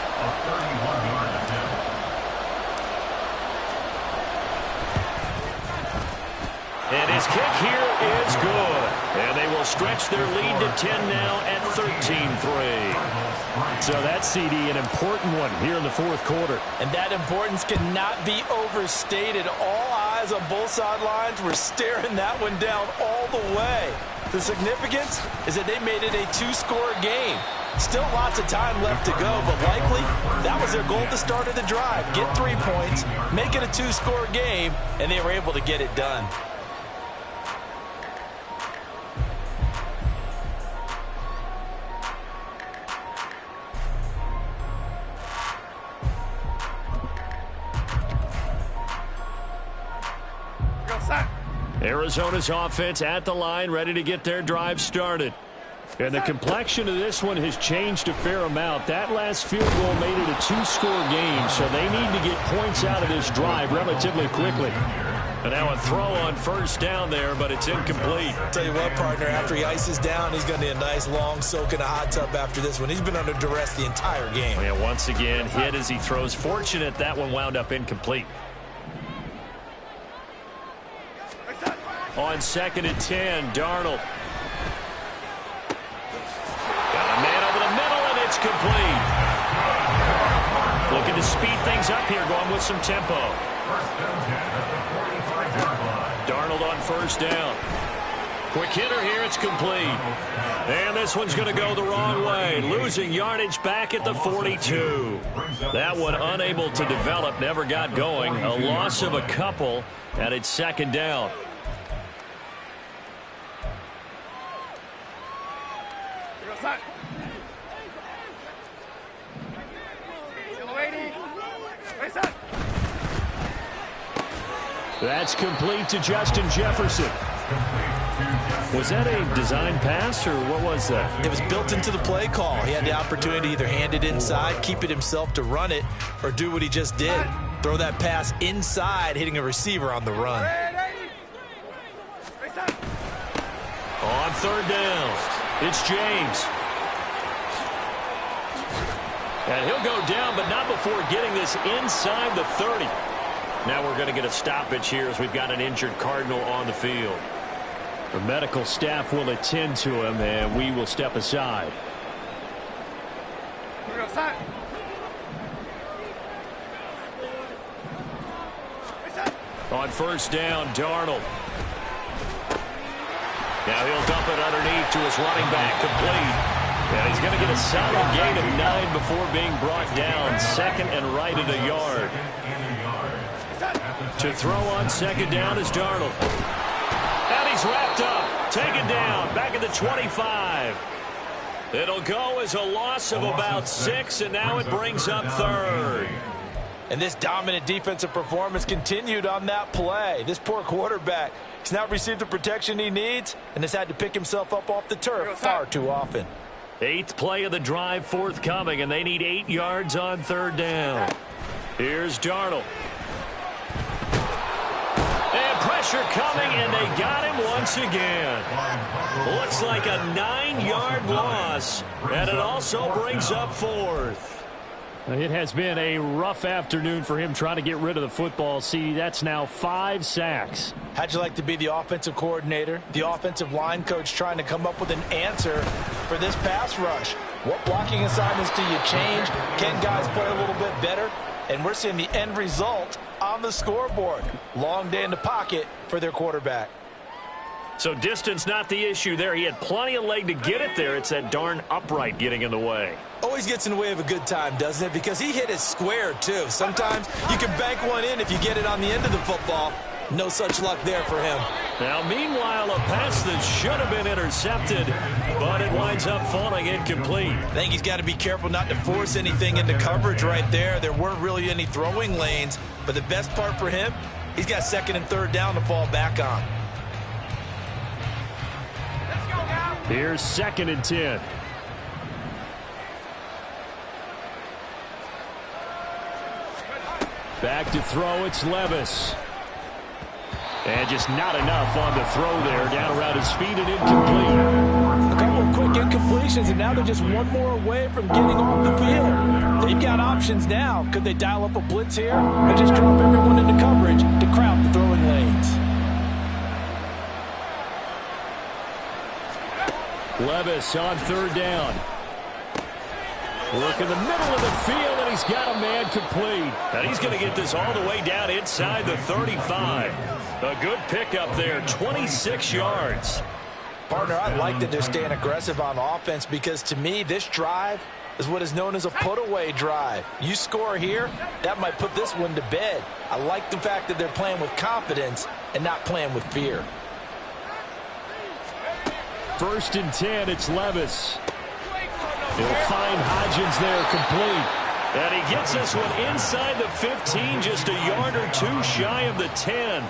Speaker 1: And his kick here is good. And they will stretch their lead to 10 now at 13-3. So that CD, an important one here in the 4th quarter.
Speaker 2: And that importance cannot be overstated. All eyes on both sidelines were staring that one down all the way. The significance is that they made it a 2-score game. Still lots of time left to go, but likely that was their goal at the start of the drive. Get 3 points, make it a 2-score game, and they were able to get it done.
Speaker 1: Arizona's offense at the line, ready to get their drive started. And the complexion of this one has changed a fair amount. That last field goal made it a 2-score game, so they need to get points out of this drive relatively quickly. And now a throw on first down there, but it's incomplete.
Speaker 2: Tell you what, partner, after he ices down, he's going to need a nice long soak in a hot tub after this one. He's been under duress the entire game.
Speaker 1: Yeah, once again, hit as he throws. Fortunate that one wound up incomplete. On 2nd and 10, Darnold. Got a man things up here, going with some tempo.
Speaker 3: First and 10 at the 45-yard line.
Speaker 1: Darnold on first down. Quick hitter here, it's complete. And this one's going to go the wrong way. Losing yardage back at the 42. That one unable to develop, never got going. A loss of a couple, and it's second down. That's complete to Justin Jefferson. Was that a design pass, or what was that?
Speaker 2: It was built into the play call. He had the opportunity to either hand it inside, keep it himself to run it, or do what he just did. Throw that pass inside, hitting a receiver on the run.
Speaker 1: On third down, it's James. And he'll go down, but not before getting this inside the 30. Now we're going to get a stoppage here as we've got an injured Cardinal on the field. The medical staff will attend to him, and we will step aside. On first down, Darnold. Now he'll dump it underneath to his running back, complete. And he's going to get a solid gain of 9 before being brought down. Second and right at a yard. To throw on second down is Darnold. And he's wrapped up. Taken down. Back at the 25. It'll go as a loss of about 6, and now it brings up third.
Speaker 2: And this dominant defensive performance continued on that play. This poor quarterback has not received the protection he needs and has had to pick himself up off the turf far too often.
Speaker 1: 8th play of the drive forthcoming, and they need 8 yards on third down. Here's Darnold. And pressure coming, and they got him once again. Looks like a 9-yard loss, and it also brings up 4th. It has been a rough afternoon for him trying to get rid of the football. See, that's now 5 sacks.
Speaker 2: How'd you like to be the offensive coordinator, the offensive line coach trying to come up with an answer for this pass rush? What blocking assignments do you change? Can guys play a little bit better? And we're seeing the end result on the scoreboard. Long day in the pocket for their quarterback.
Speaker 1: So distance not the issue there. He had plenty of leg to get it there. It's that darn upright getting in the way.
Speaker 2: Always gets in the way of a good time, doesn't it? Because he hit it square, too. Sometimes you can bank one in if you get it on the end of the football. No such luck there for him.
Speaker 1: Now, meanwhile, a pass that should have been intercepted, but it winds up falling incomplete.
Speaker 2: I think he's got to be careful not to force anything into coverage right there. There weren't really any throwing lanes, but the best part for him, he's got second and third down to fall back on.
Speaker 1: Here's second and 10. Back to throw, it's Levis. And just not enough on the throw there. Down around his feet and incomplete.
Speaker 2: A couple of quick incompletions, and now they're just one more away from getting off the field. They've got options now. Could they dial up a blitz here or just drop everyone into coverage to crowd the throwing lanes?
Speaker 1: Levis on third down. Look in the middle of the field, and he's got a man complete. And he's going to get this all the way down inside the 35. A good pickup there, 26 yards.
Speaker 2: Partner, I like that they're staying aggressive on offense because, to me, this drive is what is known as a put-away drive. You score here, that might put this one to bed. I like the fact that they're playing with confidence and not playing with fear.
Speaker 1: First and 10, it's Levis. He'll find Hodgins there, complete. And he gets this one inside the 15, just a yard or two shy of the 10.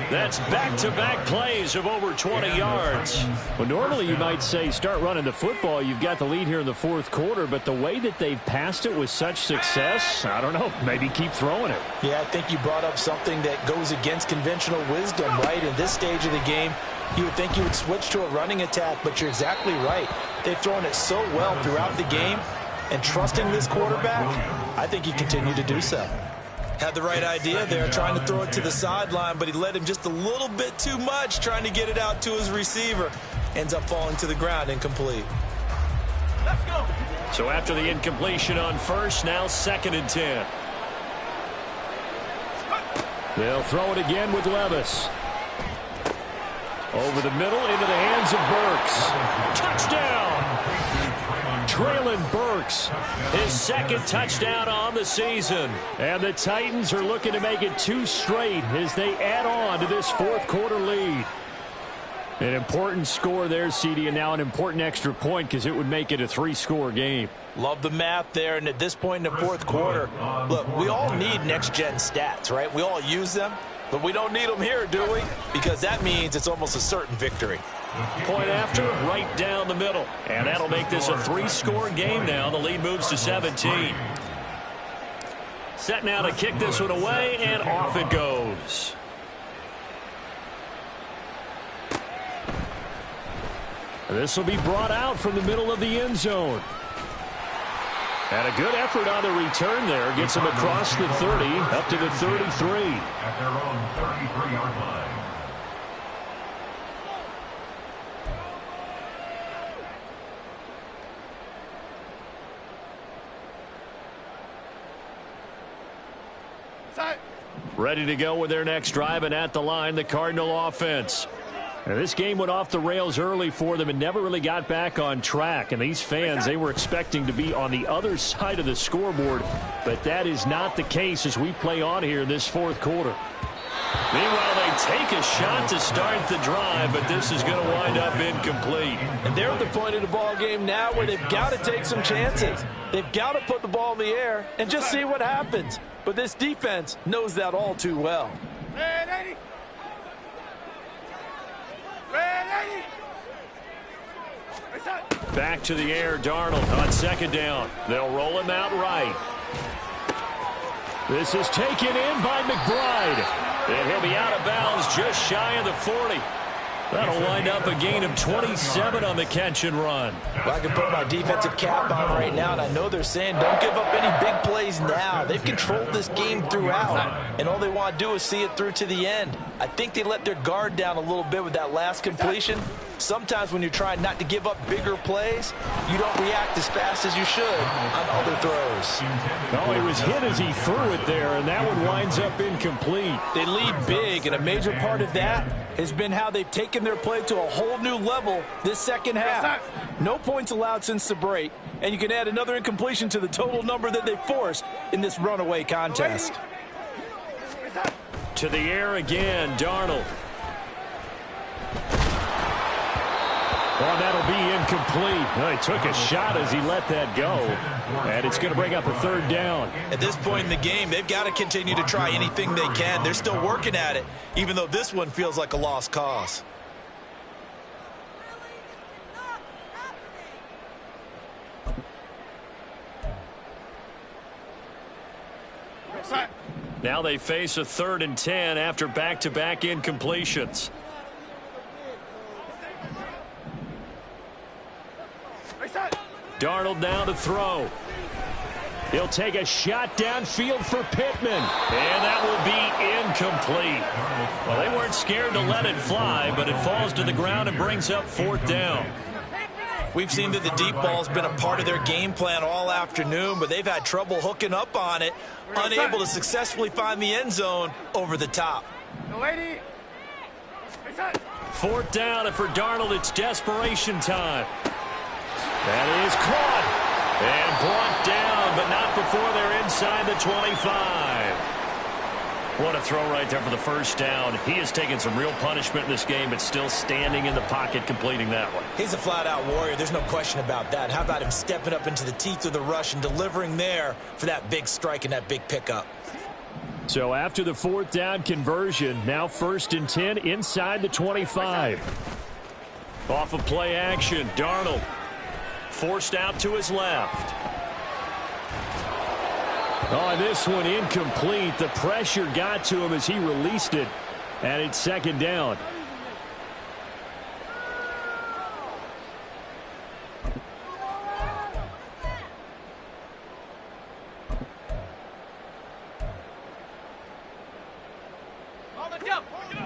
Speaker 1: That's back-to-back plays of over 20 yards. Well, normally you might say start running the football. You've got the lead here in the fourth quarter, but the way that they've passed it with such success, I don't know, maybe keep throwing it.
Speaker 2: Yeah, I think you brought up something that goes against conventional wisdom, right? In this stage of the game, you would think you would switch to a running attack, but you're exactly right. They've thrown it so well throughout the game, and trusting this quarterback, I think he continued to do so. Had the right idea there, trying to throw it to the sideline, but he led him just a little bit too much, trying to get it out to his receiver. Ends up falling to the ground, incomplete.
Speaker 1: Let's go. So after the incompletion on first, now second and 10. They'll throw it again with Levis. Over the middle into the hands of Burks. Touchdown! Traylon Burks, his second touchdown on the season. And the Titans are looking to make it 2 straight as they add on to this fourth quarter lead. An important score there, CD, and now an important extra point because it would make it a 3-score game.
Speaker 2: Love the math there, and at this point in the fourth quarter, look, we all need next-gen stats, right? We all use them, but we don't need them here, do we? Because that means it's almost a certain victory.
Speaker 1: Point after, right down the middle. And that'll make this a 3-score game now. The lead moves to 17. Set now to kick this one away, and off it goes. This will be brought out from the middle of the end zone. And a good effort on the return there. Gets him across the 30, up to the 33.
Speaker 3: At their own 33-yard line.
Speaker 1: Ready to go with their next drive, and at the line, the Cardinal offense. Now, this game went off the rails early for them and never really got back on track. And these fans, they were expecting to be on the other side of the scoreboard. But that is not the case as we play on here in this fourth quarter. Meanwhile, they take a shot to start the drive, but this is going to wind up incomplete.
Speaker 2: And they're at the point of the ball game now where they've got to take some chances. They've got to put the ball in the air and just see what happens. But this defense knows that all too well.
Speaker 1: Back to the air, Darnold on second down. They'll roll him out right. This is taken in by McBride. And he'll be out of bounds just shy of the 40. That'll wind up a gain of 27 on the catch and run.
Speaker 2: Well, I can put my defensive cap on right now, and I know they're saying don't give up any big plays now. They've controlled this game throughout, and all they want to do is see it through to the end. I think they let their guard down a little bit with that last completion. Sometimes when you're trying not to give up bigger plays, you don't react as fast as you should on other throws.
Speaker 1: Oh, he was hit as he threw it there, and that one winds up incomplete.
Speaker 2: They lead big, and a major part of that has been how they've taken their play to a whole new level this second half. No points allowed since the break, and you can add another incompletion to the total number that they forced in this runaway contest.
Speaker 1: To the air again, Darnold. Oh, that'll be incomplete. Well, he took a shot as he let that go. And it's going to bring up a third down.
Speaker 2: At this point in the game, they've got to continue to try anything they can. They're still working at it, even though this one feels like a lost cause.
Speaker 1: Now they face a 3rd and 10 after back-to-back incompletions. Darnold now to throw. He'll take a shot downfield for Pittman. And that will be incomplete. Well, they weren't scared to let it fly, but it falls to the ground and brings up 4th down.
Speaker 2: We've seen that the deep ball's been a part of their game plan all afternoon, but they've had trouble hooking up on it, unable to successfully find the end zone over the top.
Speaker 1: 4th down, and for Darnold, it's desperation time. That is caught and brought down, but not before they're inside the 25. What a throw right there for the first down. He has taken some real punishment in this game, but still standing in the pocket, completing that one.
Speaker 2: He's a flat-out warrior. There's no question about that. How about him stepping up into the teeth of the rush and delivering there for that big strike and that big pickup?
Speaker 1: So after the 4th down conversion, now 1st and 10 inside the 25. Off of play action, Darnold forced out to his left. Oh, this one incomplete. The pressure got to him as he released it, and it's 2nd down.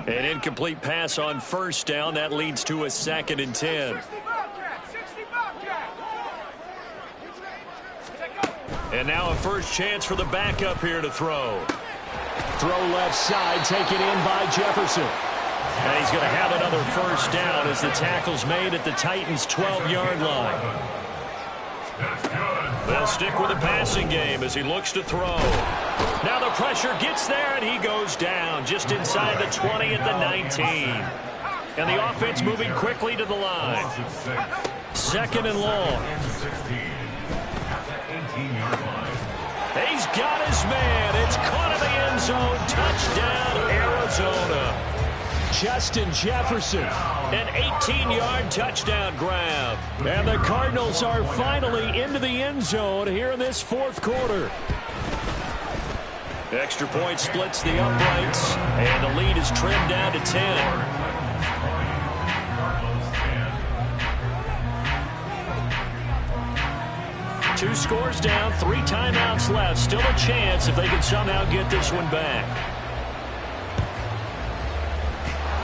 Speaker 1: An incomplete pass on 1st down. That leads to a 2nd and 10. And now a first chance for the backup here to throw. Throw left side, taken in by Jefferson. And he's going to have another first down as the tackle's made at the Titans' 12-yard line. They'll stick with the passing game as he looks to throw. Now the pressure gets there, and he goes down just inside the 20 at the 19. And the offense moving quickly to the line. Second and long. He's got his man. It's caught in the end zone. Touchdown, Arizona. Justin Jefferson, an 18-yard touchdown grab. And the Cardinals are finally into the end zone here in this fourth quarter. Extra point splits the uprights, and the lead is trimmed down to 10. Two scores down, 3 timeouts left. Still a chance if they can somehow get this one back.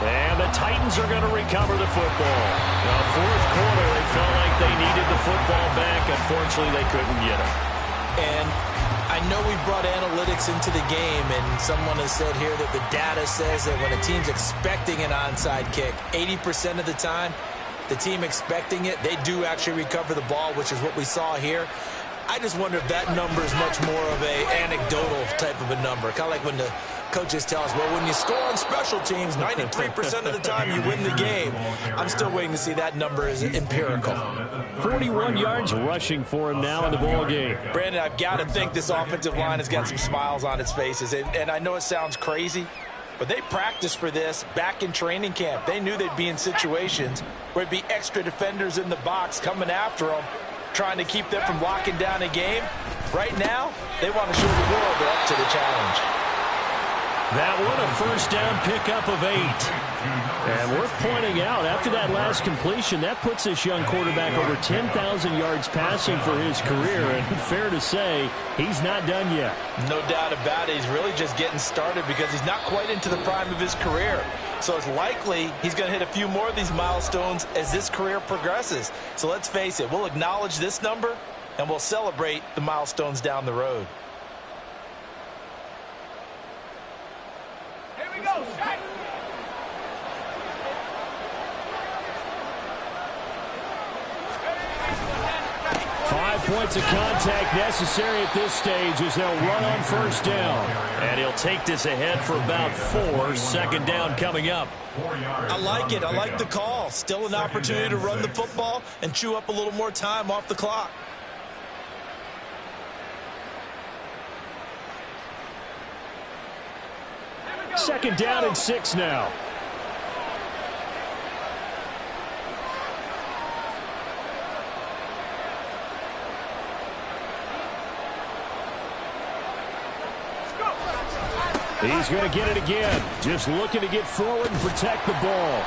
Speaker 1: And the Titans are going to recover the football. Now, fourth quarter, they felt like they needed the football back. Unfortunately, they couldn't get it.
Speaker 2: And I know we brought analytics into the game, and someone has said here that the data says that when a team's expecting an onside kick, 80% of the time, the team expecting it, they do actually recover the ball, which is what we saw here. I just wonder if that number is much more of a anecdotal type of a number. Kind of like when the coaches tell us, well, when you score on special teams, 93% of the time you win the game. I'm still waiting to see that number is empirical.
Speaker 1: 41 yards rushing for him now in the ball game.
Speaker 2: Brandon, I've got to think this offensive line has got some smiles on its faces. And I know it sounds crazy, but they practiced for this back in training camp. They knew they'd be in situations where there'd be extra defenders in the box coming after them, trying to keep them from locking down a game. Right now, they want to show the world they're up to the challenge.
Speaker 1: That one a first down pickup of 8. And worth pointing out, after that last completion, that puts this young quarterback over 10,000 yards passing for his career. And fair to say, he's not done yet.
Speaker 2: No doubt about it. He's really just getting started because he's not quite into the prime of his career. So it's likely he's going to hit a few more of these milestones as this career progresses. So let's face it, we'll acknowledge this number, and we'll celebrate the milestones down the road.
Speaker 4: Here we go, set.
Speaker 1: 5 points of contact necessary at this stage as they'll run on first down. And he'll take this ahead for about 4. Second down coming up.
Speaker 2: I like it. I like the call. Still an opportunity to run the football and chew up a little more time off the clock.
Speaker 1: Second down and 6 now. He's going to get it again. Just looking to get forward and protect the ball.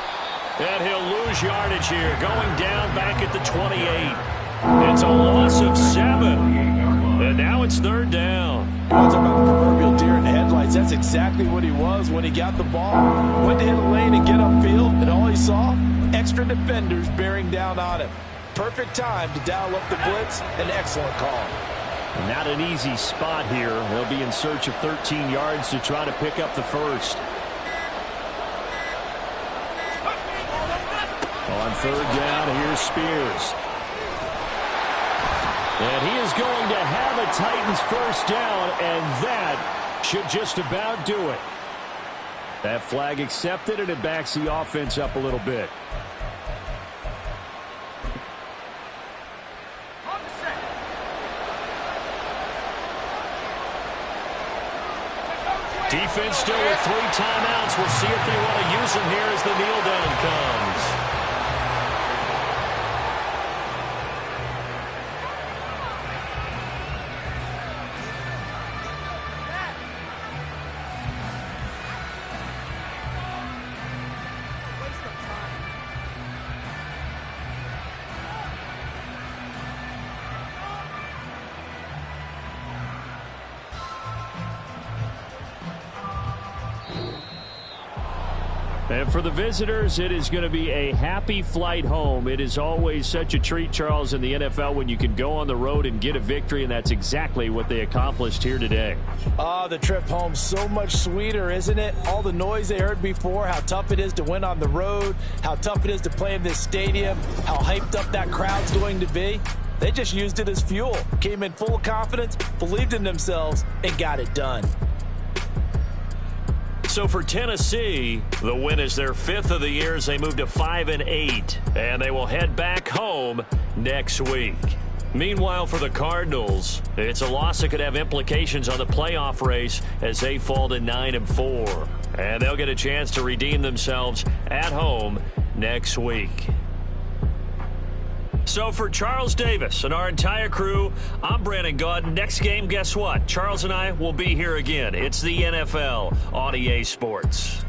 Speaker 1: And he'll lose yardage here. Going down back at the 28. It's a loss of 7. And now it's third down.
Speaker 2: Talk about the proverbial deer in the headlights. That's exactly what he was when he got the ball. Went to hit a lane and get upfield, and all he saw, extra defenders bearing down on him. Perfect time to dial up the blitz. An excellent call.
Speaker 1: Not an easy spot here. They'll be in search of 13 yards to try to pick up the first. On third down, here's Spears. And he is going to have a Titans first down, and that should just about do it. That flag accepted, and it backs the offense up a little bit. Defense still with 3 timeouts. We'll see if they want to use them here as the kneel down comes. And for the visitors, it is going to be a happy flight home. It is always such a treat, Charles, in the NFL when you can go on the road and get a victory, and that's exactly what they accomplished here today.
Speaker 2: Oh, the trip home, so much sweeter, isn't it? All the noise they heard before, how tough it is to win on the road, how tough it is to play in this stadium, how hyped up that crowd's going to be. They just used it as fuel, came in full of confidence, believed in themselves, and got it done.
Speaker 1: So for Tennessee, the win is their 5th of the year as they move to 5-8, and they will head back home next week. Meanwhile, for the Cardinals, it's a loss that could have implications on the playoff race as they fall to 9-4, and they'll get a chance to redeem themselves at home next week. So for Charles Davis and our entire crew, I'm Brandon Gaudin. Next game, guess what? Charles and I will be here again. It's the NFL on EA Sports.